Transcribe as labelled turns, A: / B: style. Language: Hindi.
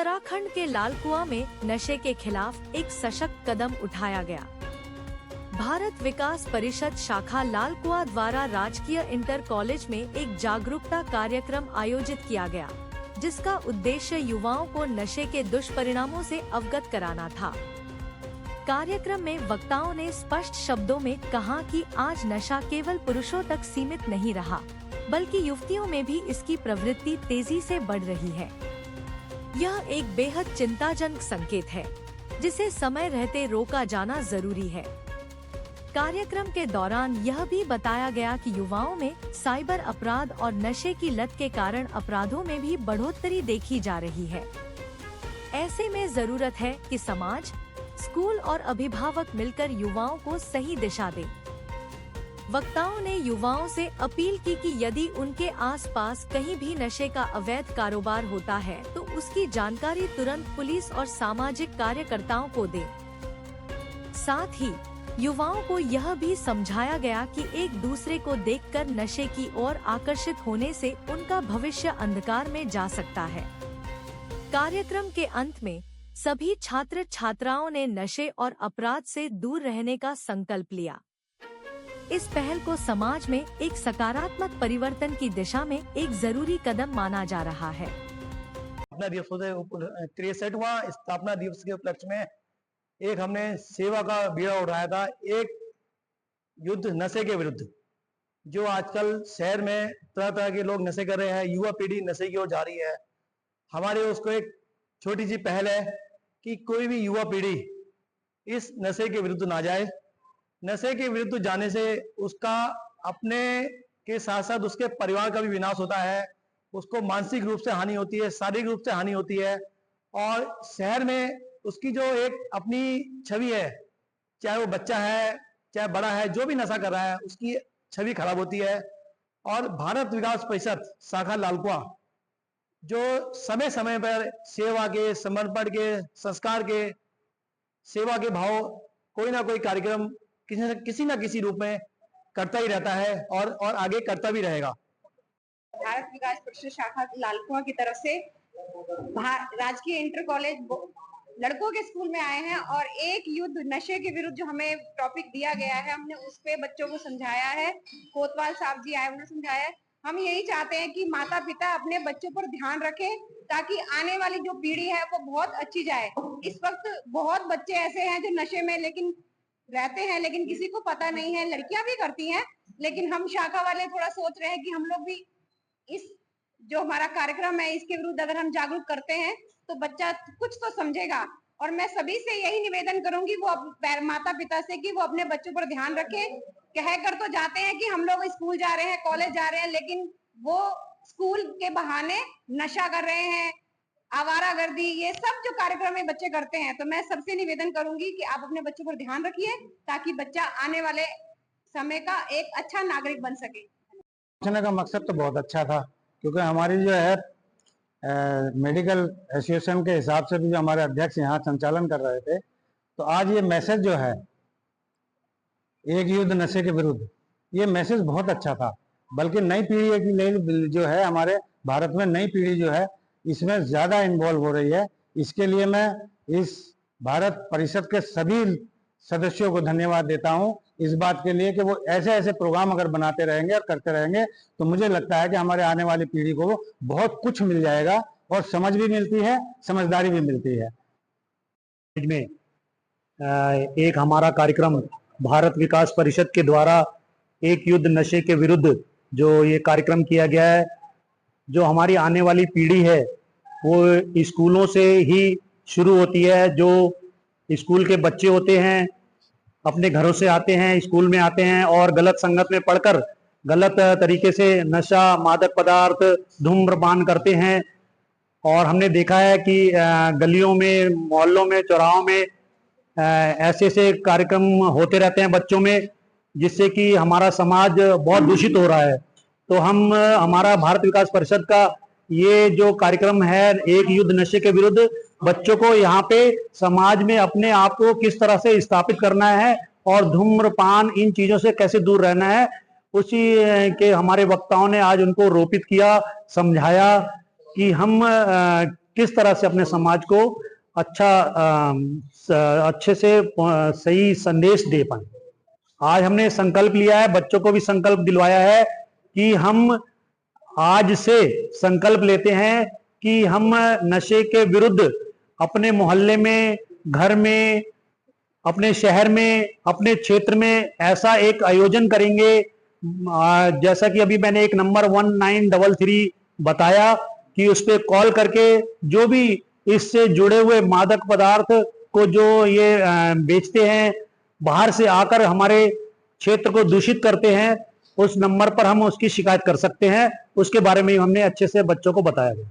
A: उत्तराखंड के लालकुआं में नशे के खिलाफ एक सशक्त कदम उठाया गया। भारत विकास परिषद शाखा लालकुआं द्वारा राजकीय इंटर कॉलेज में एक जागरूकता कार्यक्रम आयोजित किया गया, जिसका उद्देश्य युवाओं को नशे के दुष्परिणामों से अवगत कराना था। कार्यक्रम में वक्ताओं ने स्पष्ट शब्दों में कहा कि आज नशा केवल पुरुषों तक सीमित नहीं रहा, बल्कि युवतियों में भी इसकी प्रवृत्ति तेजी से बढ़ रही है। यह एक बेहद चिंताजनक संकेत है, जिसे समय रहते रोका जाना जरूरी है। कार्यक्रम के दौरान यह भी बताया गया कि युवाओं में साइबर अपराध और नशे की लत के कारण अपराधों में भी बढ़ोतरी देखी जा रही है। ऐसे में जरूरत है कि समाज, स्कूल और अभिभावक मिलकर युवाओं को सही दिशा दें। वक्ताओं ने युवाओं से अपील की कि यदि उनके आसपास कहीं भी नशे का अवैध कारोबार होता है तो उसकी जानकारी तुरंत पुलिस और सामाजिक कार्यकर्ताओं को दें। साथ ही युवाओं को यह भी समझाया गया कि एक दूसरे को देखकर नशे की ओर आकर्षित होने से उनका भविष्य अंधकार में जा सकता है। कार्यक्रम के अंत में सभी छात्र छात्राओं ने नशे और अपराध से दूर रहने का संकल्प लिया। इस पहल को समाज में एक सकारात्मक परिवर्तन की दिशा में एक जरूरी कदम माना जा रहा है।
B: स्थापना दिवस 63वां स्थापना दिवस के उपलक्ष्य में एक हमने सेवा का बीड़ा उठाया था, एक युद्ध नशे के विरुद्ध। जो आजकल शहर में तरह तरह के लोग नशे कर रहे हैं, युवा पीढ़ी नशे की ओर जा रही है। हमारे उसको एक छोटी सी पहल है कि कोई भी युवा पीढ़ी इस नशे के विरुद्ध ना जाए। नशे के विरुद्ध जाने से उसका अपने के साथ साथ उसके परिवार का भी विनाश होता है। उसको मानसिक रूप से हानि होती है, शारीरिक रूप से हानि होती है, और शहर में उसकी जो एक अपनी छवि है, चाहे वो बच्चा है चाहे बड़ा है, जो भी नशा कर रहा है उसकी छवि खराब होती है। और भारत विकास परिषद शाखा लालकुआं जो समय समय पर सेवा के, समर्पण के, संस्कार के, सेवा के भाव कोई ना कोई कार्यक्रम किसी न किसी रूप में करता ही रहता है और आगे करता भी रहेगा।
C: भारत विकास परिषद शाखा लालकुआं की तरफ से राजकीय इंटर कॉलेज लड़कों के स्कूल में आए हैं और एक युद्ध नशे के विरुद्ध जो हमें टॉपिक दिया गया है, हमने उस पे बच्चों को समझाया है। कोतवाल साहब जी आए, उन्होंने समझाया है। हम यही चाहते हैं कि माता पिता अपने बच्चों पर ध्यान रखें ताकि आने वाली जो पीढ़ी है वो बहुत अच्छी जाए। इस वक्त बहुत बच्चे ऐसे हैं जो नशे में लेकिन रहते हैं, लेकिन किसी को पता नहीं है। लड़कियां भी करती हैं, लेकिन हम शाखा वाले थोड़ा सोच रहे हैं कि हम लोग भी इस जो हमारा कार्यक्रम है इसके विरुद्ध अगर हम जागरूक करते हैं तो बच्चा कुछ तो समझेगा। और मैं सभी से यही निवेदन करूंगी, वो माता पिता से, कि वो अपने बच्चों पर ध्यान रखें। कह कर तो जाते हैं कि हम लोग स्कूल जा रहे हैं, कॉलेज जा रहे हैं, लेकिन वो स्कूल के बहाने नशा कर रहे हैं, आवारागर्दी, ये सब जो कार्यक्रम में बच्चे करते हैं। तो मैं सबसे निवेदन करूंगी कि आप अपने बच्चों पर ध्यान रखिए ताकि बच्चा आने वाले समय का एक अच्छा नागरिक बन सके।
B: का मकसद तो बहुत अच्छा था, क्योंकि हमारी जो है मेडिकल एसोसिएशन के हिसाब से भी जो हमारे अध्यक्ष यहाँ संचालन कर रहे थे, तो आज ये मैसेज जो है एक युद्ध नशे के विरुद्ध, ये मैसेज बहुत अच्छा था। बल्कि नई पीढ़ी की लिए जो है हमारे भारत में नई पीढ़ी जो है इसमें ज़्यादा इन्वॉल्व हो रही है। इसके लिए मैं इस भारत परिषद के सभी सदस्यों को धन्यवाद देता हूं इस बात के लिए कि वो ऐसे ऐसे प्रोग्राम अगर बनाते रहेंगे और करते रहेंगे तो मुझे लगता है कि हमारे आने वाली पीढ़ी को बहुत कुछ मिल जाएगा और समझ भी मिलती है, समझदारी भी मिलती है।
D: में एक हमारा कार्यक्रम भारत विकास परिषद के द्वारा एक युद्ध नशे के विरुद्ध जो ये कार्यक्रम किया गया है, जो हमारी आने वाली पीढ़ी है वो स्कूलों से ही शुरू होती है। जो स्कूल के बच्चे होते हैं अपने घरों से आते हैं, स्कूल में आते हैं और गलत संगत में पढ़कर गलत तरीके से नशा, मादक पदार्थ, धूम्रपान करते हैं। और हमने देखा है कि गलियों में, मोहल्लों में, चौराहों में ऐसे ऐसे कार्यक्रम होते रहते हैं बच्चों में, जिससे कि हमारा समाज बहुत दूषित हो रहा है। तो हमारा भारत विकास परिषद का ये जो कार्यक्रम है एक युद्ध नशे के विरुद्ध, बच्चों को यहाँ पे समाज में अपने आप को किस तरह से स्थापित करना है और धूम्रपान इन चीजों से कैसे दूर रहना है, उसी के हमारे वक्ताओं ने आज उनको रोपित किया, समझाया कि हम किस तरह से अपने समाज को अच्छे से सही संदेश दे पाए। आज हमने संकल्प लिया है, बच्चों को भी संकल्प दिलवाया है कि हम आज से संकल्प लेते हैं कि हम नशे के विरुद्ध अपने मोहल्ले में, घर में, अपने शहर में, अपने क्षेत्र में ऐसा एक आयोजन करेंगे। जैसा कि अभी मैंने एक नंबर 1933 बताया कि उस पर कॉल करके जो भी इससे जुड़े हुए मादक पदार्थ को जो ये बेचते हैं, बाहर से आकर हमारे क्षेत्र को दूषित करते हैं, उस नंबर पर हम उसकी शिकायत कर सकते हैं। उसके बारे में हमने अच्छे से बच्चों को बताया गया।